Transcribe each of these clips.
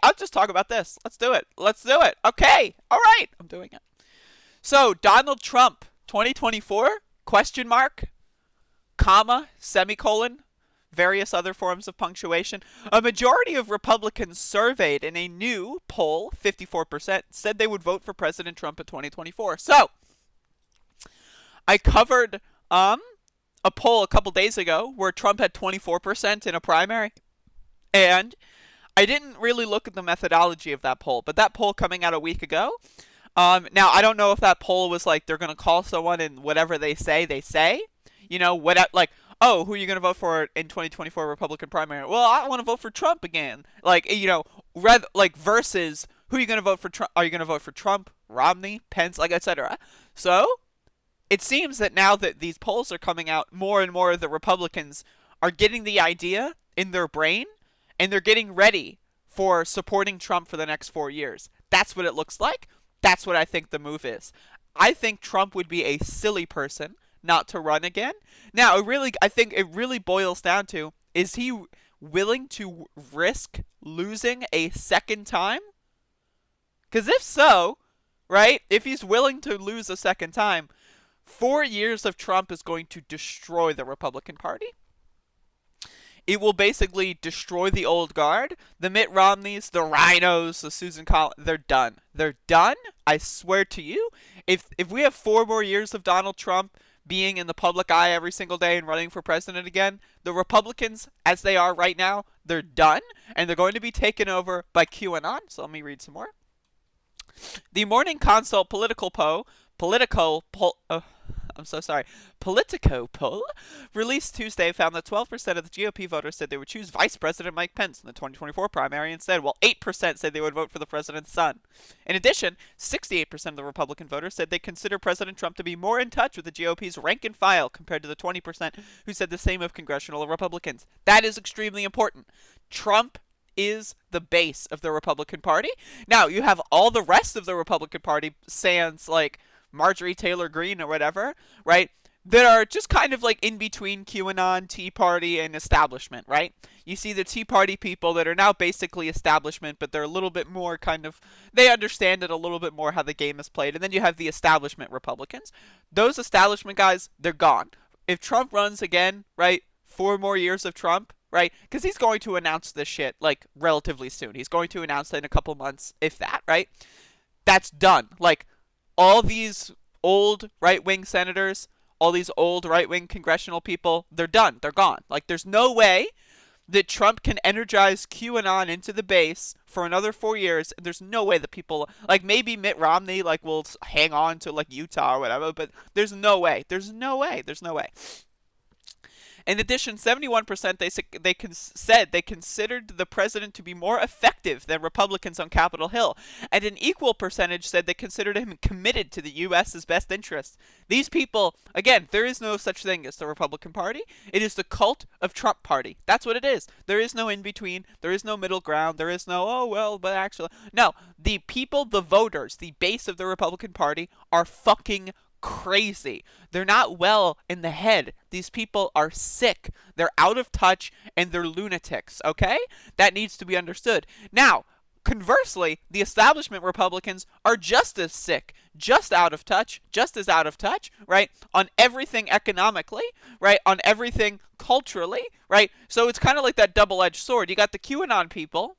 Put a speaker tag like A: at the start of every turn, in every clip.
A: I'll just talk about this. Let's do it. Let's do it. Okay. All right. I'm doing it. So, Donald Trump, 2024, question mark, comma, semicolon, various other forms of punctuation. A majority of Republicans surveyed in a new poll, 54%, said they would vote for President Trump in 2024. So, I covered a poll a couple days ago where Trump had 24% in a primary, and I didn't really look at the methodology of that poll, but that poll coming out a week ago. Now, I don't know if that poll was like they're going to call someone and whatever they say, they say. You know, like, oh, who are you going to vote for in 2024 Republican primary? Well, I want to vote for Trump again. Like, you know, versus who are you going to vote for? Are you going to vote for Trump, Romney, Pence, like, etc.? So, it seems that now that these polls are coming out, more and more of the Republicans are getting the idea in their brain, and they're getting ready for supporting Trump for the next 4 years. That's what it looks like. That's what I think the move is. I think Trump would be a silly person not to run again. Now, I think it really boils down to, is he willing to risk losing a second time? Because if so, right, if he's willing to lose a second time, 4 years of Trump is going to destroy the Republican Party. It will basically destroy the old guard. The Mitt Romneys, the Rhinos, the Susan Collins, they're done. They're done. I swear to you. If we have 4 more years of Donald Trump being in the public eye every single day and running for president again, the Republicans, as they are right now, they're done. And they're going to be taken over by QAnon. So let me read some more. The Morning Consult Politico poll released Tuesday found that 12% of the GOP voters said they would choose Vice President Mike Pence in the 2024 primary instead, while 8% said they would vote for the president's son. In addition, 68% of the Republican voters said they consider President Trump to be more in touch with the GOP's rank and file compared to the 20% who said the same of congressional Republicans. That is extremely important. Trump is the base of the Republican Party. Now, you have all the rest of the Republican Party, sans like Marjorie Taylor Greene or whatever, right, that are just kind of like in between QAnon, Tea Party, and establishment, right? You see the Tea Party people that are now basically establishment, but they're a little bit more kind of, they understand it a little bit more how the game is played. And then you have the establishment Republicans. Those establishment guys, they're gone. If Trump runs again, right, 4 more years of Trump, right, because he's going to announce this shit, like, relatively soon. He's going to announce it in a couple months, if that, right? That's done. Like, all these old right-wing senators, all these old right-wing congressional people, they're done. They're gone. Like, there's no way that Trump can energize QAnon into the base for another 4 years. There's no way that people, like, maybe Mitt Romney, like, will hang on to, like, Utah or whatever, but there's no way. There's no way. There's no way. In addition, 71% said they considered the president to be more effective than Republicans on Capitol Hill, and an equal percentage said they considered him committed to the U.S.'s best interests. These people, again, there is no such thing as the Republican Party. It is the cult of Trump Party. That's what it is. There is no in-between. There is no middle ground. There is no, oh, well, but actually. No, the people, the voters, the base of the Republican Party are fucking crazy. They're not well in the head. These people are sick. They're out of touch, and they're lunatics, okay? That needs to be understood. Now, conversely, the establishment Republicans are just as sick, just as out of touch, right? On everything economically, right? On everything culturally, right? So it's kind of like that double-edged sword. You got the QAnon people.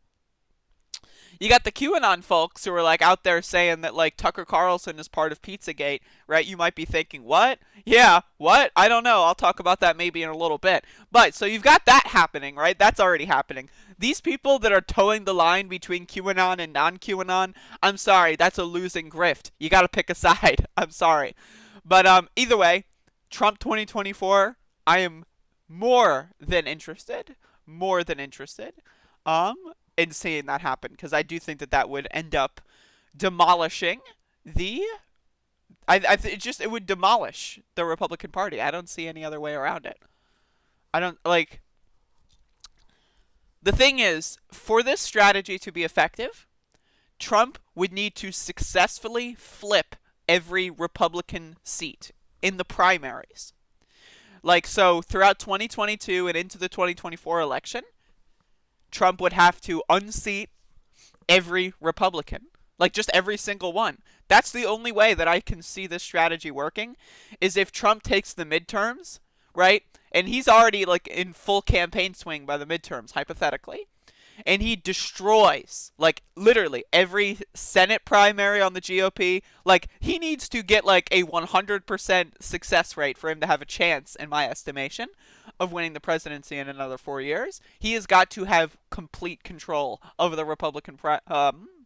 A: You got the QAnon folks who are like out there saying that like Tucker Carlson is part of Pizzagate, right? You might be thinking, what? Yeah, what? I don't know. I'll talk about that maybe in a little bit. But so you've got that happening, right? That's already happening. These people that are towing the line between QAnon and non-QAnon, I'm sorry, that's a losing grift. You got to pick a side. I'm sorry. But either way, Trump 2024, I am more than interested. In seeing that happen, because I do think that that would end up demolishing the it would demolish the Republican Party. I don't see any other way around it. I don't like. The thing is, for this strategy to be effective, Trump would need to successfully flip every Republican seat in the primaries. Like, so throughout 2022 and into the 2024 election, Trump would have to unseat every Republican. Like, just every single one. That's the only way that I can see this strategy working, is if Trump takes the midterms, right? And he's already, like, in full campaign swing by the midterms, hypothetically. And he destroys, like, literally every Senate primary on the GOP. Like, he needs to get, like, a 100% success rate for him to have a chance, in my estimation, of winning the presidency in another 4 years. He has got to have complete control over the Republican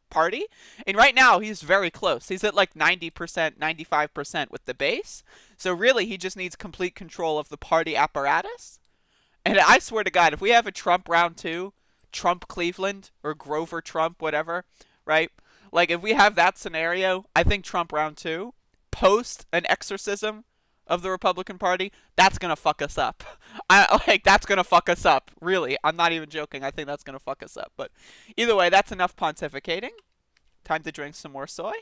A: Party. And right now, he's very close. He's at, like, 90%, 95% with the base. So really, he just needs complete control of the party apparatus. And I swear to God, if we have a Trump round two, Trump Cleveland, or Grover Trump, whatever, right? Like, if we have that scenario, I think Trump round two, post an exorcism of the Republican Party, that's gonna fuck us up. That's gonna fuck us up. Really, I'm not even joking. I think that's gonna fuck us up. But either way, that's enough pontificating. Time to drink some more soy.